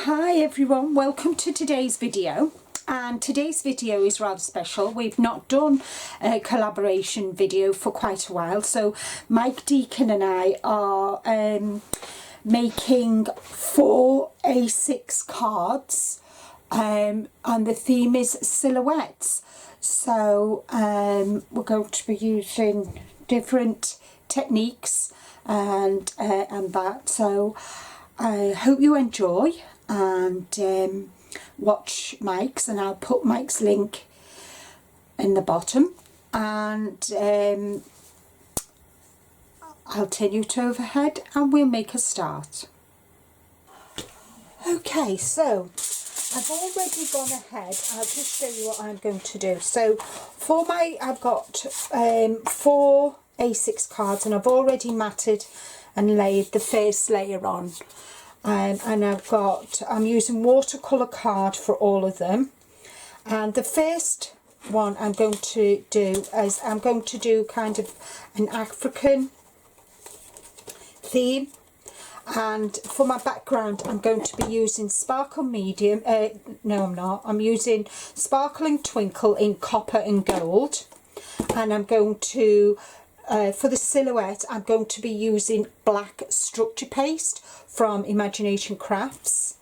Hi everyone, welcome to today's video. And today's video is rather special. We've not done a collaboration video for quite a while, so Mike Deakin and I are making 4 A6 cards, and the theme is silhouettes. So we're going to be using different techniques and that. So I hope you enjoy and watch Mike's, and I'll put Mike's link in the bottom, and I'll turn you to overhead and we'll make a start. Okay, so I've already gone ahead. I'll just show you what I'm going to do. So for I've got 4 A6 cards, and I've already matted and laid the first layer on. And I'm using watercolour card for all of them. And the first one I'm going to do is I'm going to do kind of an African theme. And for my background I'm going to be using Sparkle Medium, no I'm not, I'm using Sparkling Twinkle in copper and gold. And I'm going to, for the silhouette, I'm going to be using black structure paste from Imagination Crafts.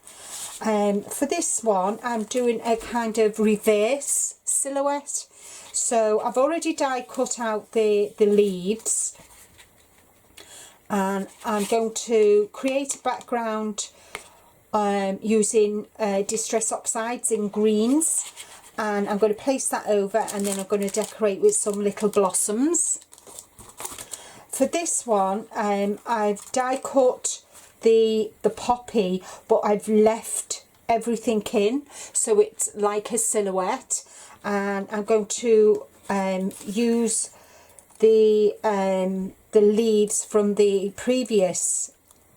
For this one I'm doing a kind of reverse silhouette. So I've already die cut out the leaves, and I'm going to create a background using Distress Oxides in greens, and I'm going to place that over, and then I'm going to decorate with some little blossoms. For this one I've die cut the poppy, but I've left everything in so it's like a silhouette, and I'm going to use the leaves from the previous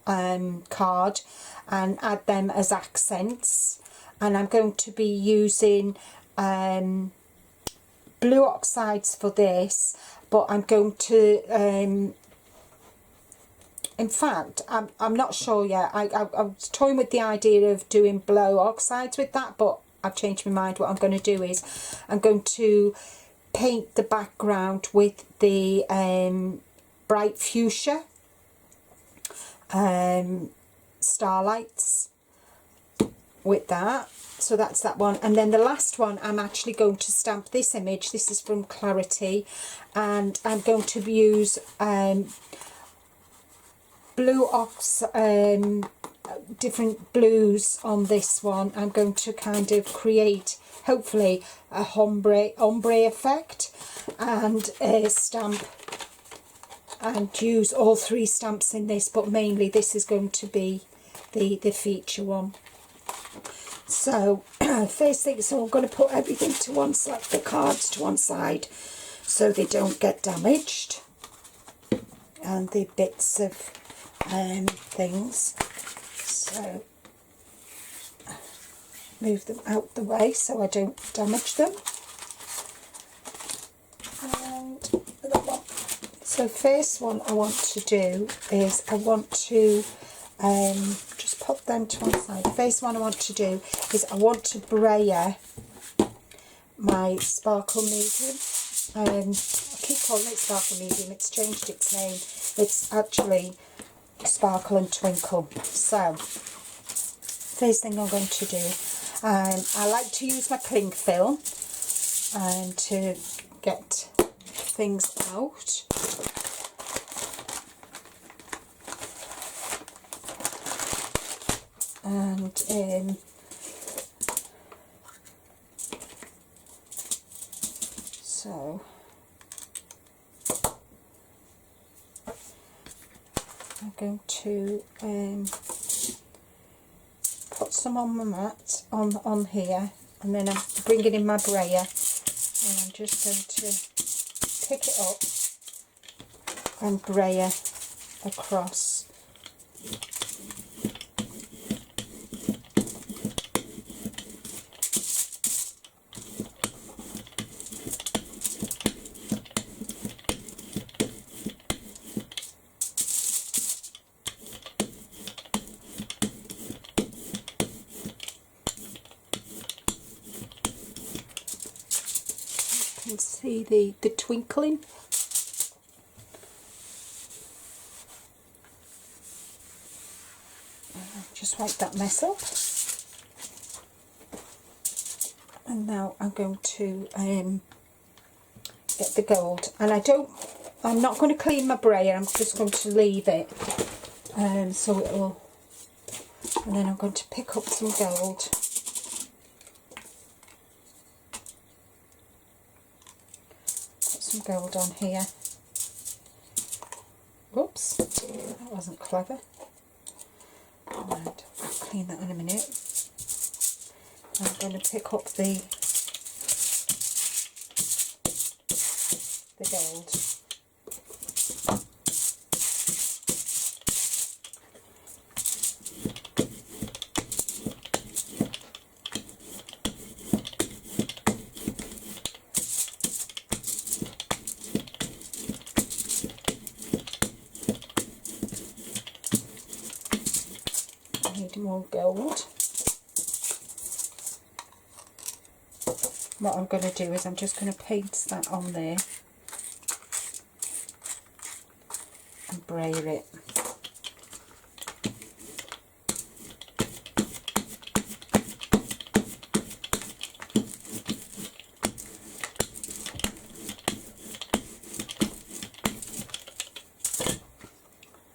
card and add them as accents. And I'm going to be using blue oxides for this, but I'm going to in fact, I'm not sure yet. I was toying with the idea of doing blue oxides with that, but I've changed my mind. What I'm going to do is I'm going to paint the background with the bright fuchsia starlights with that. So that's that one. And then the last one, I'm actually going to stamp this image. This is from Clarity, and I'm going to use different blues on this one. I'm going to kind of create hopefully a ombre effect, and stamp and use all 3 stamps in this, but mainly this is going to be the feature one. So first thing, so I'm going to put everything to one side, the cards to one side, so they don't get damaged, and the bits of things. So move them out the way so I don't damage them. And the one. So first one I want to do is I want to just pop them to one side. First one I want to do is I want to brayer my Sparkle Medium. I keep calling it Sparkle Medium, it's changed its name. It's actually Sparkle and Twinkle. So first thing I'm going to do, I like to use my cling film to get things out. And so I'm going to put some on my mat on here, and then I'm bringing in my brayer, and I'm just going to pick it up and brayer across. can see the twinkling. Just wipe that mess up. And now I'm going to get the gold. And I'm not going to clean my brayer, I'm just going to leave it. So it will, and then I'm going to pick up some gold. Put some gold on here. Whoops, that wasn't clever. And I'll clean that in a minute. I'm going to pick up the gold. I need more gold. What I'm going to do is I'm just going to paste that on there and brayer it.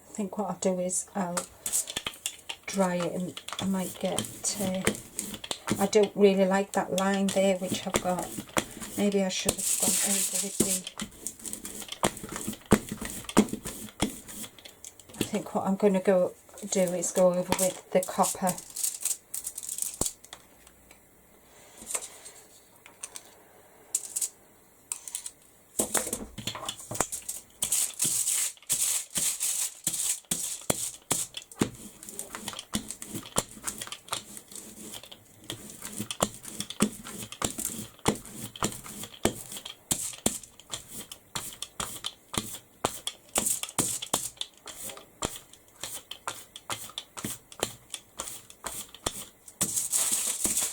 I think what I'll do is I'll dry it, and I might get I don't really like that line there which I've got. Maybe I should have gone over with I think what I'm going to go do is go over with the copper.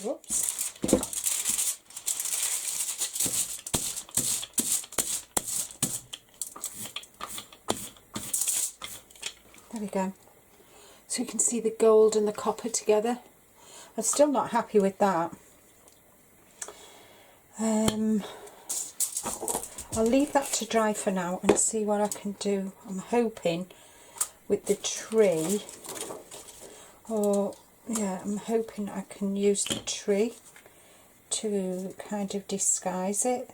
Whoops. There we go. So you can see the gold and the copper together. I'm still not happy with that. I'll leave that to dry for now and see what I can do. I'm hoping with the tree, or yeah, I'm hoping I can use the tree to kind of disguise it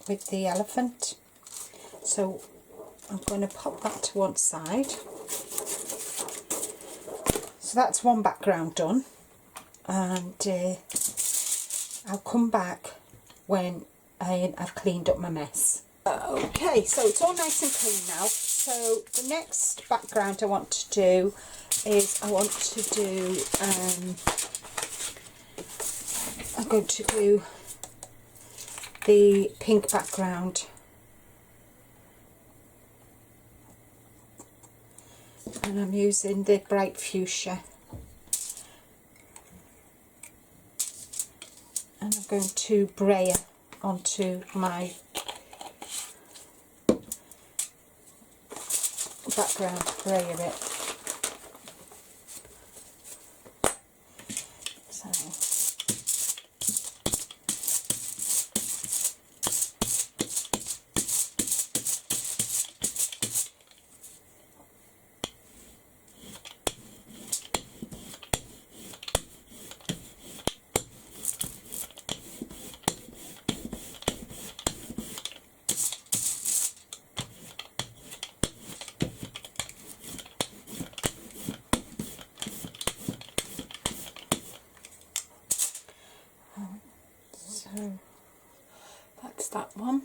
with the elephant. So I'm going to pop that to one side. So that's one background done, and I'll come back when I've cleaned up my mess. Okay, so it's all nice and clean now. So the next background I want to do is I'm going to do the pink background. And I'm using the bright fuchsia. And I'm going to brayer onto my background, brayer it. So that's that one.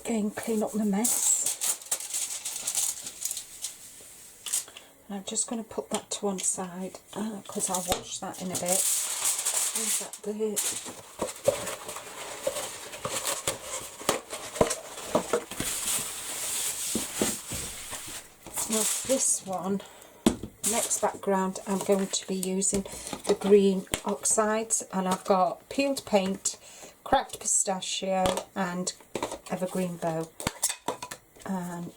Again, clean up my mess. And I'm just going to put that to one side because I'll wash that in a bit. Where's that there? Now this one Next background, I'm going to be using the green oxides, and I've got peeled paint, cracked pistachio and evergreen bow, and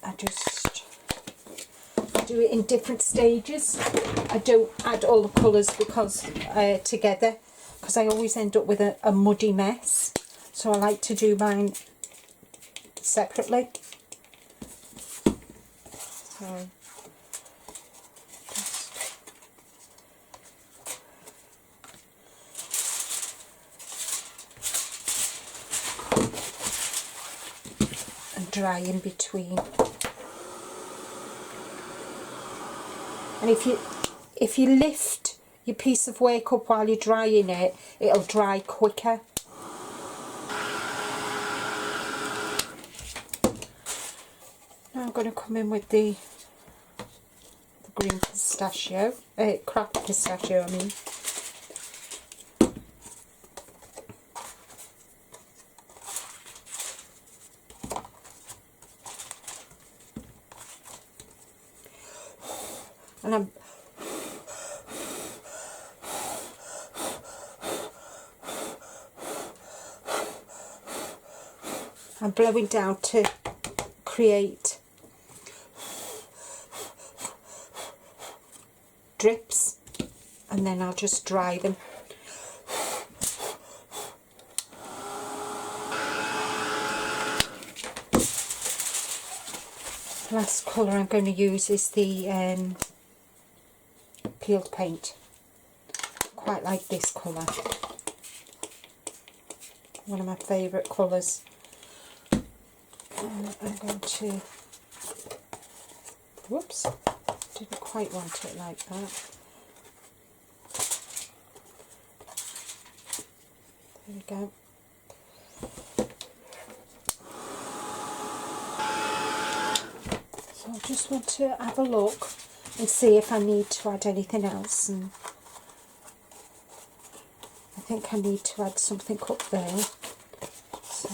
I just do it in different stages. I don't add all the colours because together, because I always end up with a muddy mess, so I like to do mine separately. So and dry in between. And if you lift your piece of work up while you're drying it, it'll dry quicker. Now I'm going to come in with the green pistachio, cracked pistachio I mean. And I'm blowing down to create drips, and then I'll just dry them. The last colour I'm going to use is the peeled paint. Quite like this colour, one of my favourite colours. I'm going to, whoops, didn't quite want it like that. There we go. So I just want to have a look and see if I need to add anything else, and I think I need to add something up there. So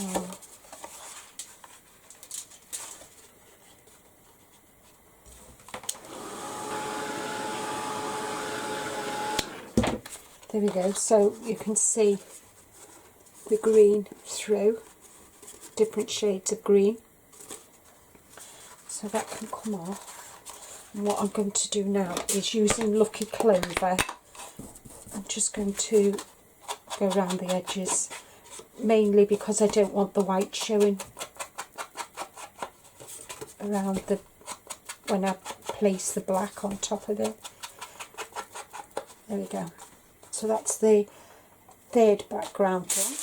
there we go. So you can see the green through, different shades of green, so that can come off. And what I'm going to do now is, using Lucky Clover, I'm just going to go around the edges, mainly because I don't want the white showing around the, when I place the black on top of it. There we go. So that's the third background one.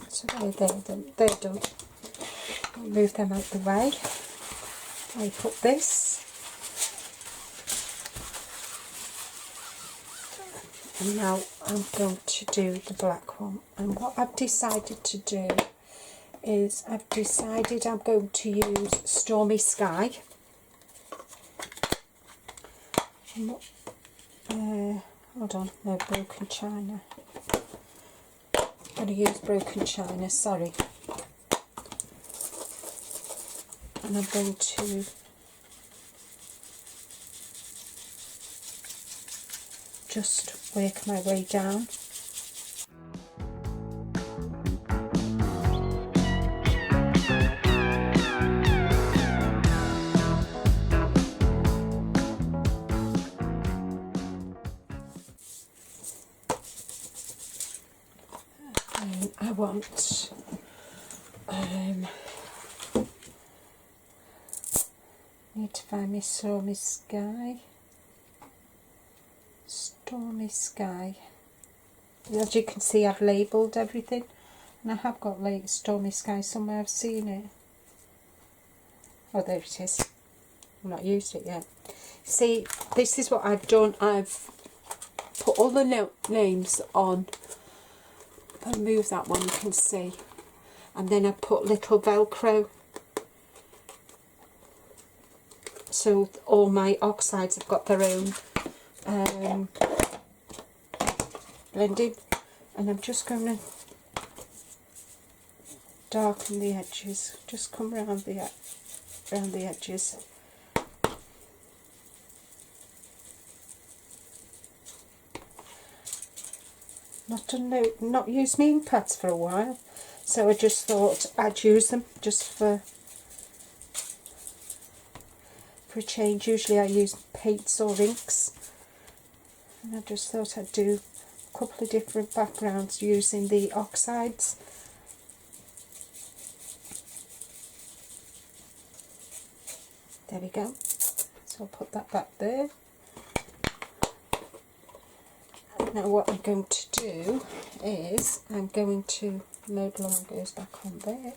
So they're done. I'll move them out the way. I put this, and now I'm going to do the black one. And what I've decided to do is, I'm going to use Stormy Sky. Hold on, no, Broken China. I'm going to use Broken China, sorry. And I'm going to just work my way down. I want need to find my Stormy Sky. Stormy Sky. As you can see, I've labelled everything, and I have got like Stormy Sky somewhere. I've seen it. Oh, there it is. I've not used it yet. See, this is what I've done. I've put all the names on. If I move that one, you can see. And then I put little Velcro. So all my oxides have got their own blending. And I'm just going to darken the edges. Just come around the around the edges. Not used my ink pads for a while, so I just thought I'd use them just for a change. Usually I use paints or inks, and I just thought I'd do a couple of different backgrounds using the oxides. There we go. So I'll put that back there. Now what I'm going to do is I'm going to load line goes back on there.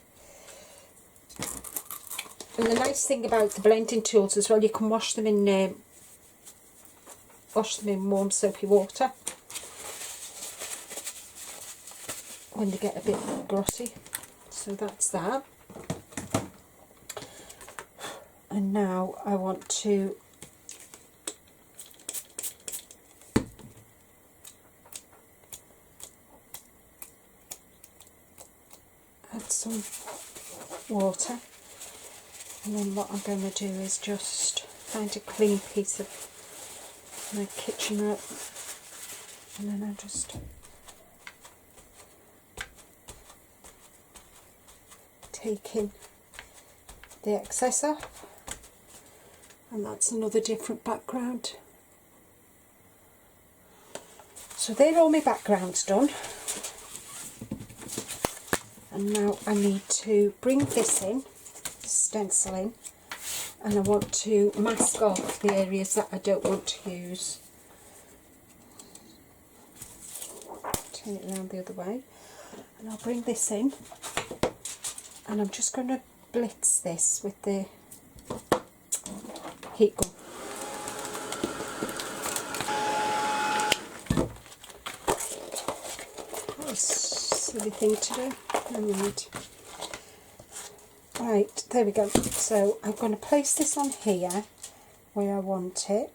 And the nice thing about the blending tools as well, you can wash them in warm soapy water when they get a bit grotty. So that's that. And now I want to add some water, and then what I'm going to do is just find a clean piece of my kitchen rug, and then I just taking the excess off, and that's another different background. So there are all my backgrounds done. And now I need to bring this in, stenciling, and I want to mask off the areas that I don't want to use. Turn it around the other way, and I'll bring this in, and I'm just going to blitz this with the heat gun. That was a silly thing to do. Right, there we go. So I'm going to place this on here where I want it.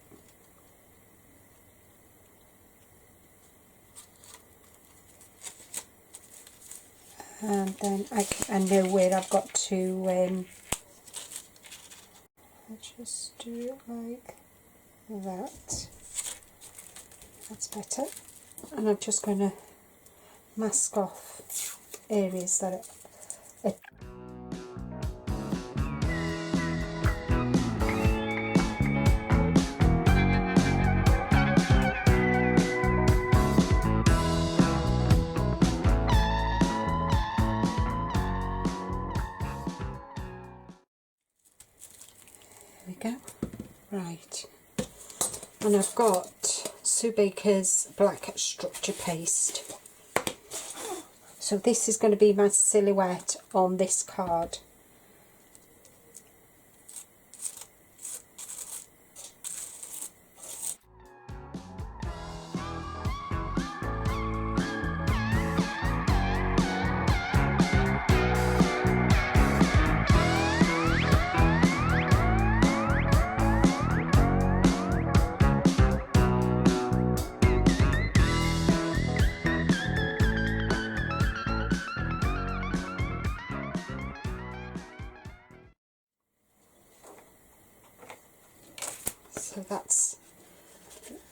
And then I know where I've got to just do it like that. That's better. And I'm just going to mask off areas that are there we go. Right, and I've got Sue Baker's black structure paste. So this is going to be my silhouette on this card. So that's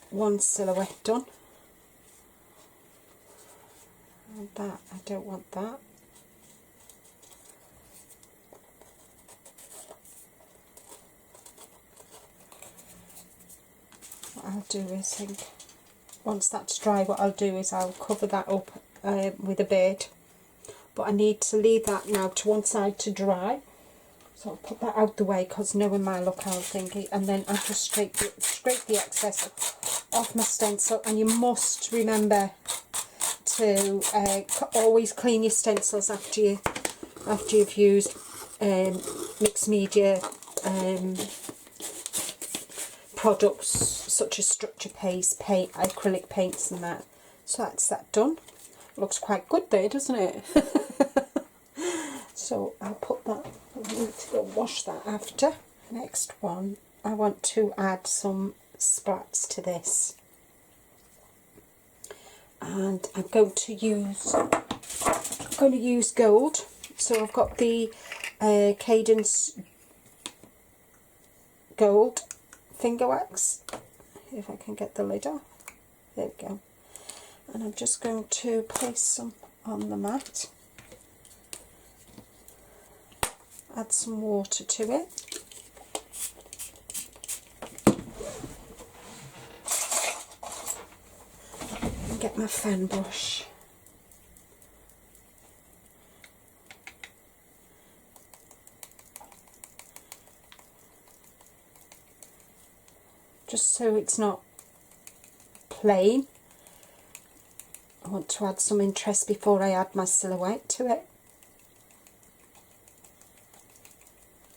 one silhouette done. And that, I don't want that. What I'll do is, I think, once that's dry, what I'll do is I'll cover that up with a bird. But I need to leave that now to one side to dry. So I'll put that out the way because knowing my look, I'll think it, and then I'll just scrape the excess off my stencil. And you must remember to always clean your stencils after you've used mixed media products such as structure paste, paint, acrylic paints, and that. So that's that done. Looks quite good there, doesn't it? So I'll put that. I need to go wash that after. Next one, I want to add some splats to this, and I'm going to use gold. So I've got the Cadence gold finger wax, if I can get the lid off. There we go. And I'm just going to place some on the mat. Add some water to it. And get my fan brush. Just so it's not plain. I want to add some interest before I add my silhouette to it.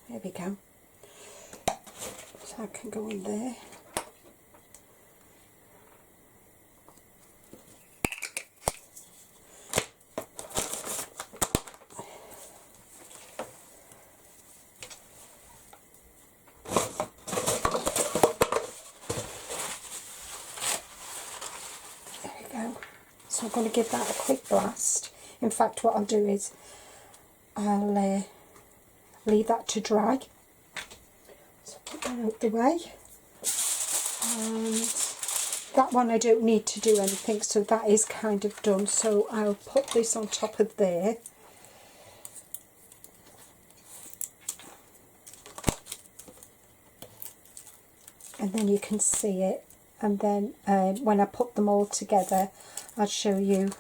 There we go. So that can go in there. So I'm going to give that a quick blast. In fact, what I'll do is I'll leave that to dry. So put that out the way. And that one I don't need to do anything, so that is kind of done. So I'll put this on top of there. And then you can see it. And then when I put them all together, I'll show you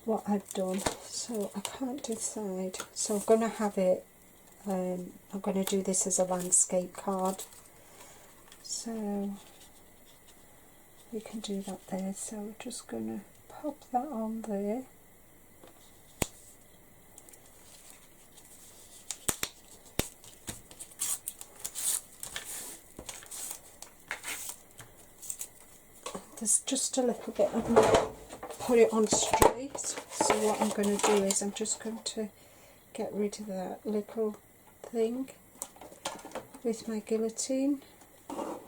what I've done. So I can't decide. So I'm going to have it, I'm going to do this as a landscape card. So you can do that there. So we're just going to pop that on there. There's just a little bit, I'm going to put it on straight. So what I'm going to do is I'm just going to get rid of that little thing with my guillotine. There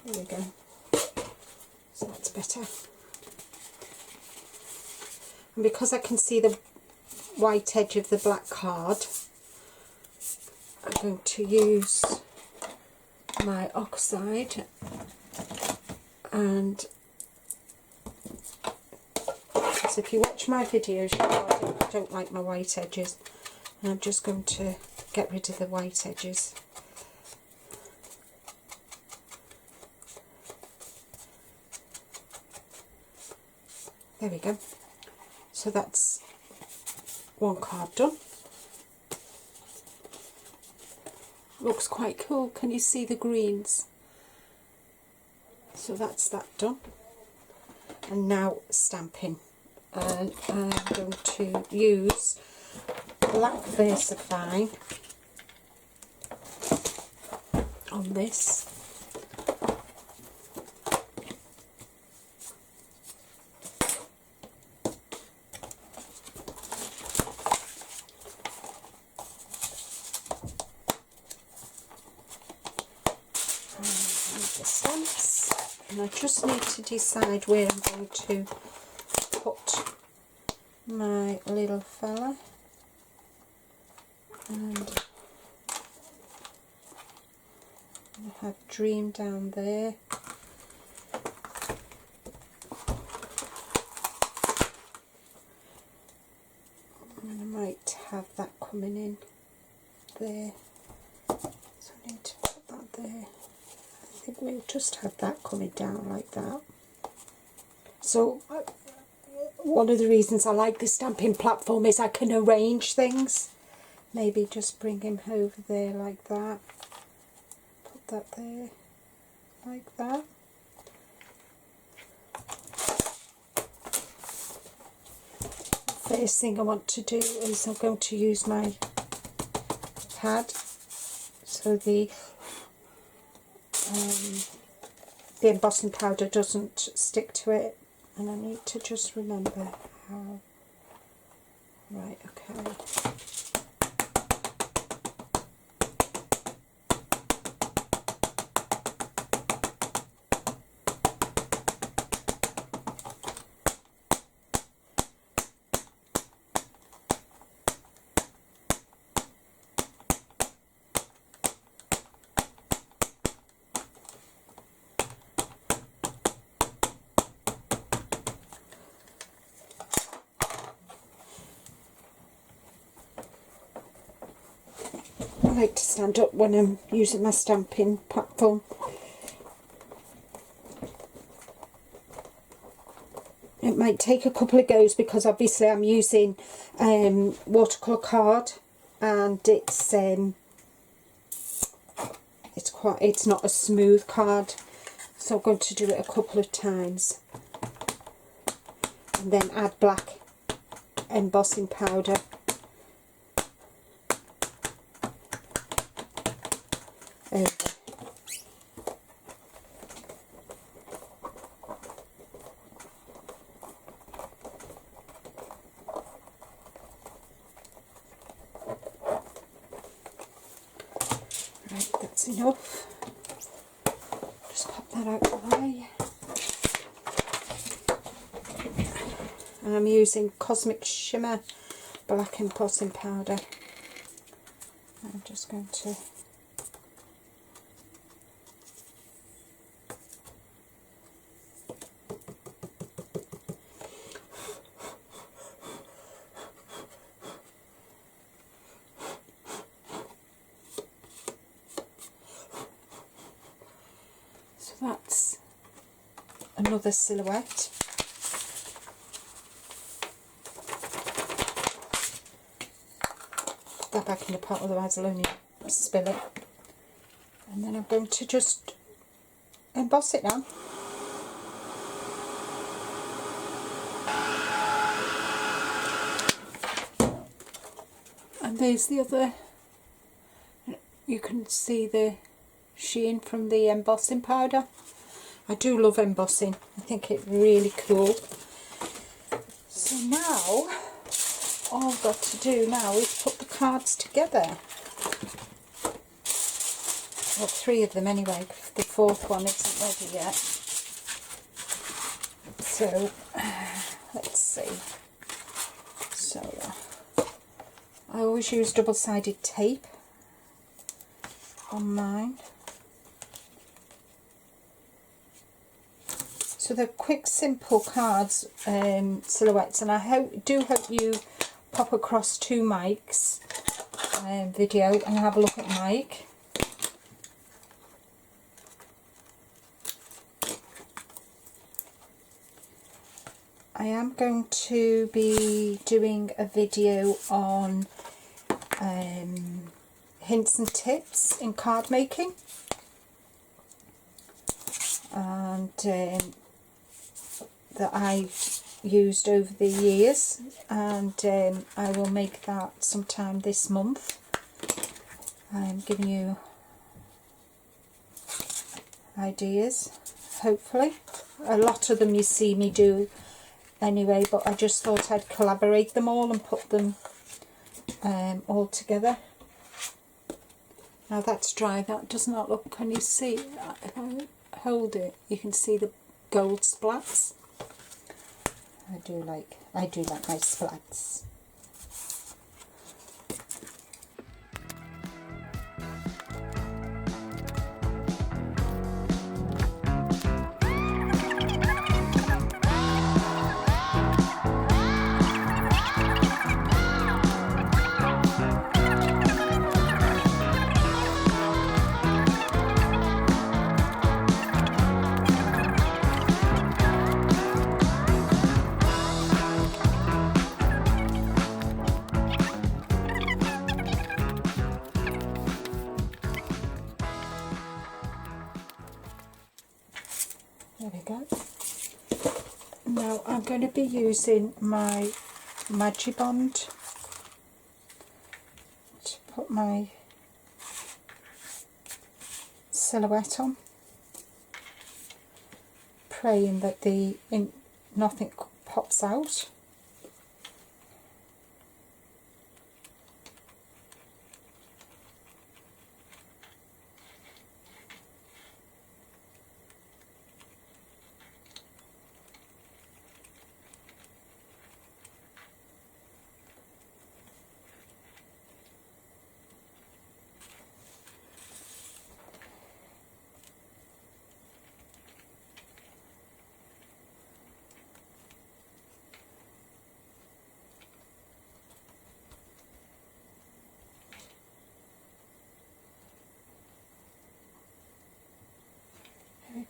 we go. So that's better. And because I can see the white edge of the black card, I'm going to use my oxide, and so if you watch my videos, you know I don't like my white edges, and I'm just going to get rid of the white edges. There we go. So that's one card done. Looks quite cool. Can you see the greens? So that's that done. And now stamping. And I'm going to use black VersaFine on this. And I just need to decide where I'm going to put my little fella, and I have Dream down there, and I might have that coming in there, so I need to put that there. I think we'll just have that coming down like that. So one of the reasons I like the stamping platform is I can arrange things. Maybe just bring him over there like that. Put that there like that. First thing I want to do is I'm going to use my pad, so the embossing powder doesn't stick to it, and I need to just remember how. Right, okay. like to stand up when I'm using my stamping platform. It might take a couple of goes because obviously I'm using watercolour card, and it's not a smooth card, so I'm going to do it a couple of times and then add black embossing powder. Over. Right, that's enough. Just pop that out of the way. And I'm using Cosmic Shimmer black embossing powder. I'm just going to that's another silhouette. Put that back in the pot, otherwise I'll only spill it. And then I'm going to just emboss it now. And there's the other, you can see the sheen from the embossing powder. I do love embossing, I think it's really cool. So now all I've got to do now is put the cards together. Well, 3 of them anyway, the 4th one isn't ready yet. So let's see. So I always use double-sided tape on mine. So they're quick, simple cards, silhouettes, and I do hope you pop across to Mike's video and have a look at Mike. I am going to be doing a video on hints and tips in card making, and that I've used over the years, and I will make that sometime this month. I'm giving you ideas, hopefully. A lot of them you see me do anyway, but I just thought I'd collaborate them all and put them all together. Now that's dry, that does not look, can you see, if I hold it you can see the gold splats. I do like my splats. There we go. Now I'm going to be using my Magibond to put my silhouette on, praying that nothing pops out.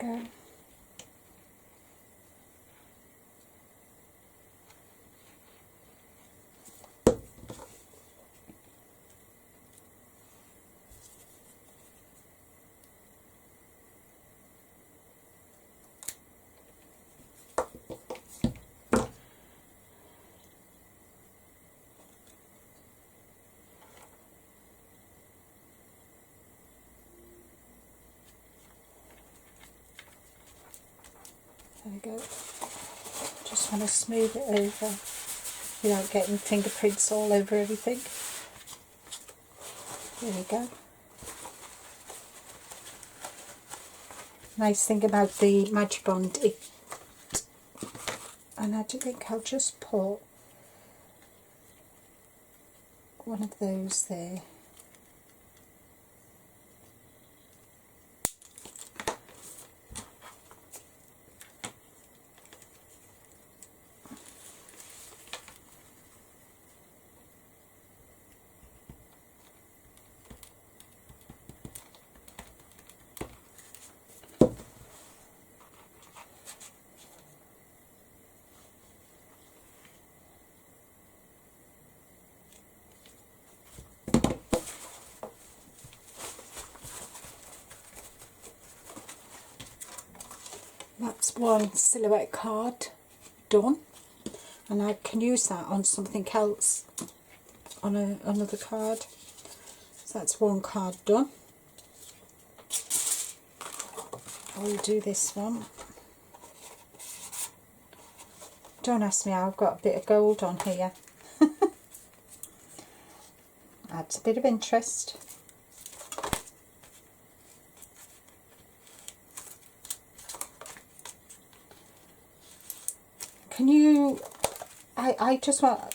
go. There we go. Just want to smooth it over without getting fingerprints all over everything. There we go. Nice thing about the Magic Bond, and I do think I'll just put one of those there. That's one silhouette card done, and I can use that on something else, on another card. So that's one card done. I'll do this one. Don't ask me how I've got a bit of gold on here. Adds a bit of interest. Can you, I just want,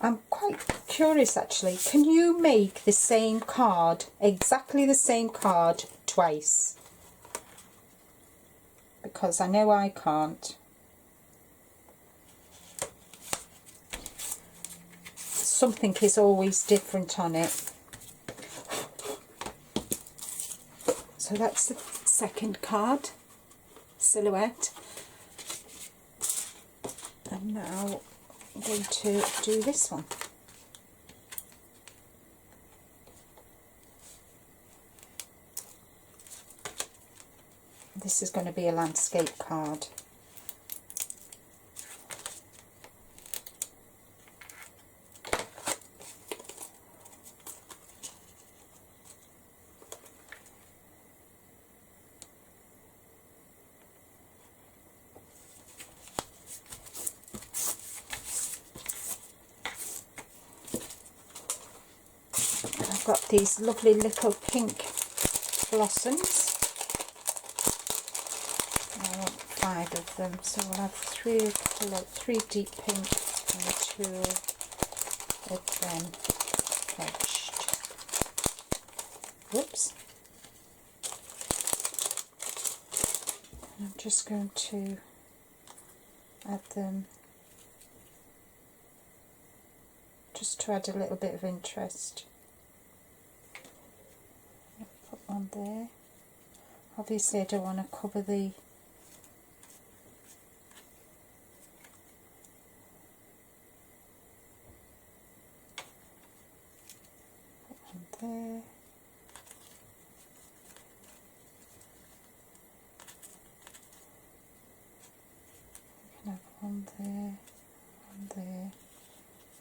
I'm quite curious actually, can you make the same card, exactly the same card, twice? Because I know I can't. Something is always different on it. So that's the second card, silhouette. And now I'm going to do this one. This is going to be a landscape card. Got these lovely little pink blossoms. I want 5 of them, so we'll have 3 deep pink and 2 of them edged. Whoops. And I'm just going to add them just to add a little bit of interest. On there. Obviously I don't want to cover the on there. I can have one there, one there.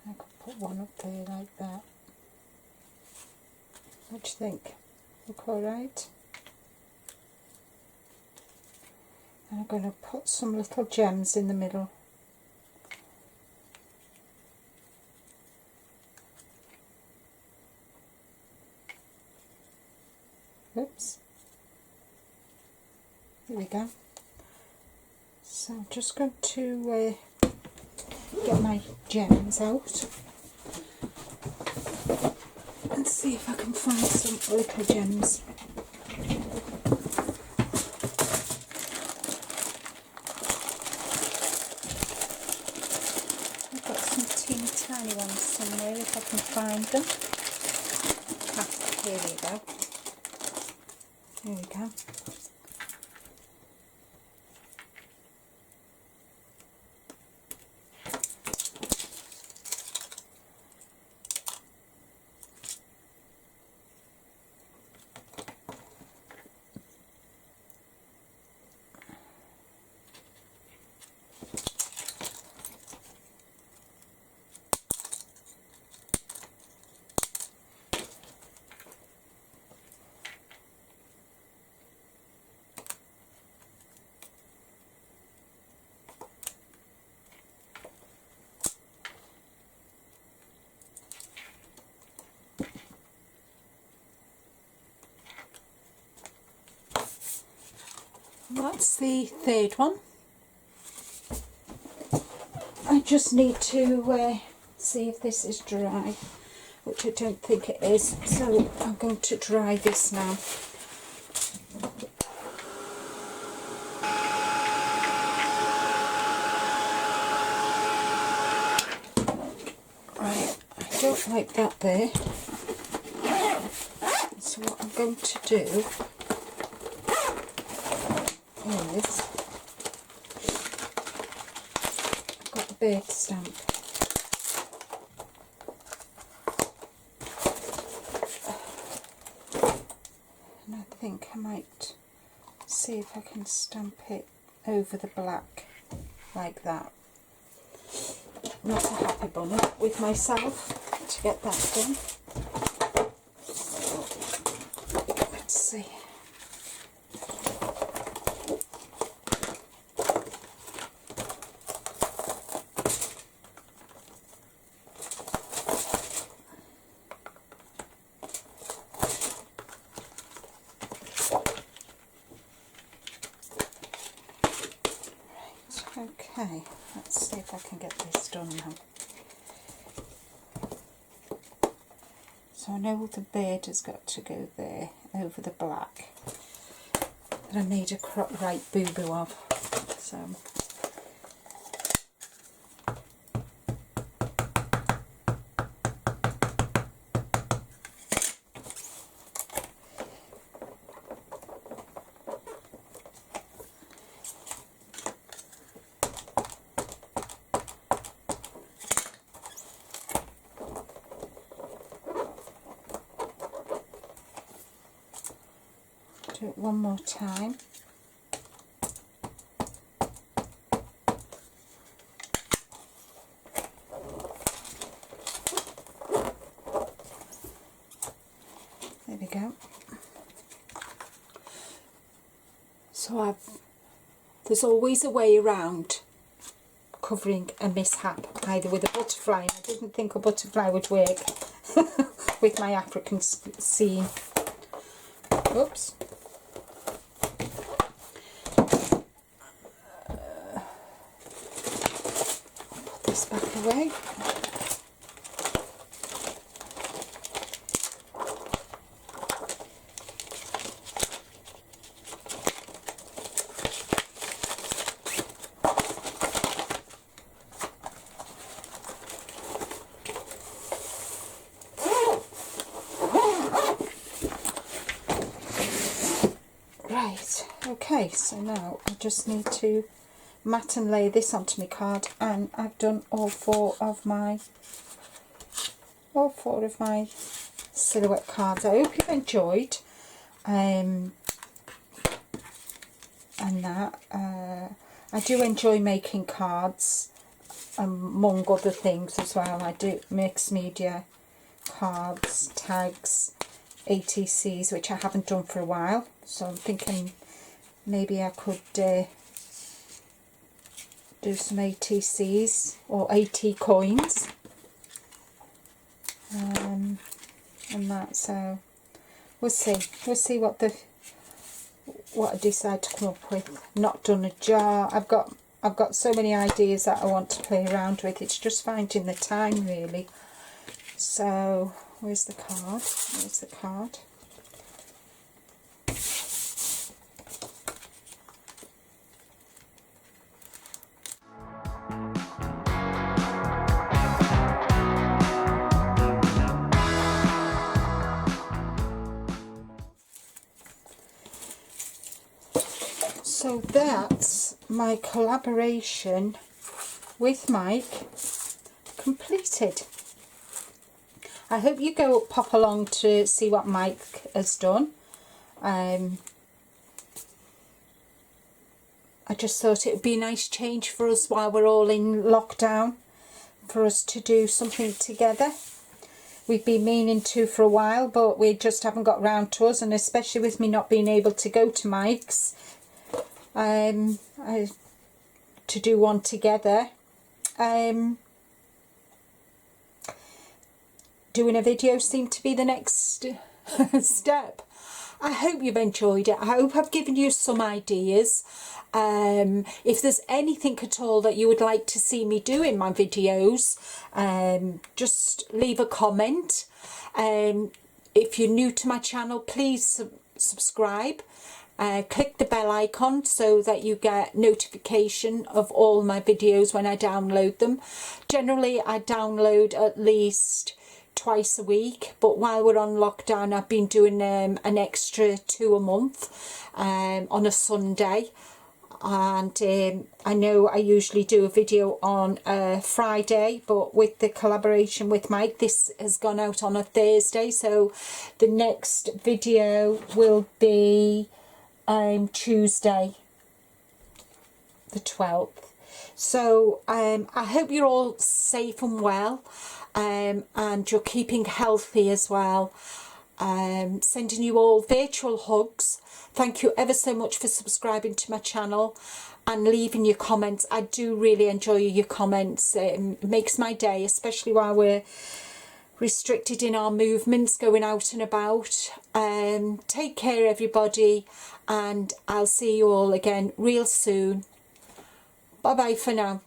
I could put one up there like that. What do you think? Look alright. And I'm going to put some little gems in the middle. Oops. There we go. So I'm just going to get my gems out and see if I can find some little gems. I've got some teeny tiny ones somewhere if I can find them. Ah, here we go. Here we go. That's the third one. I just need to see if this is dry, which I don't think it is, so I'm going to dry this now. Right, I don't like that there, so what I'm going to do is, I've got the bird stamp. And I think I might see if I can stamp it over the black like that. Not a happy bunny with myself to get that done. So, let's see. Okay, let's see if I can get this done now. So I know the bird has got to go there over the black that I made a right boo-boo of. So do it one more time. There we go. So there's always a way around covering a mishap, either with a butterfly, and I didn't think a butterfly would work with my African scene. Oops. Put this back away. Right, okay, so now I just need to mat and lay this onto my card, and I've done all four of my silhouette cards. I hope you've enjoyed, and that I do enjoy making cards, among other things as well. I do mixed media cards, tags, ATCs, which I haven't done for a while, so I'm thinking maybe I could do some ATCs or AT coins, and that. So we'll see what I decide to come up with. Not done a jar. I've got so many ideas that I want to play around with. It's just finding the time, really. So where's the card? Where's the card? So that's my collaboration with Mike completed. I hope you pop along to see what Mike has done. I just thought it would be a nice change for us while we're all in lockdown, for us to do something together. We've been meaning to for a while, but we just haven't got round to us, and especially with me not being able to go to Mike's to do one together. Doing a video seemed to be the next step. I hope you've enjoyed it. I hope I've given you some ideas. If there's anything at all that you would like to see me do in my videos, just leave a comment. If you're new to my channel, please subscribe. Click the bell icon so that you get notification of all my videos when I download them. Generally, I download at least twice a week, but while we're on lockdown, I've been doing an extra 2 a month on a Sunday. And I know I usually do a video on a Friday, but with the collaboration with Mike, this has gone out on a Thursday, so the next video will be Tuesday the 12th. So I hope you're all safe and well, and you're keeping healthy as well. Sending you all virtual hugs. Thank you ever so much for subscribing to my channel and leaving your comments. I do really enjoy your comments. It makes my day, especially while we're restricted in our movements, going out and about. Take care, everybody, and I'll see you all again real soon. Bye bye for now.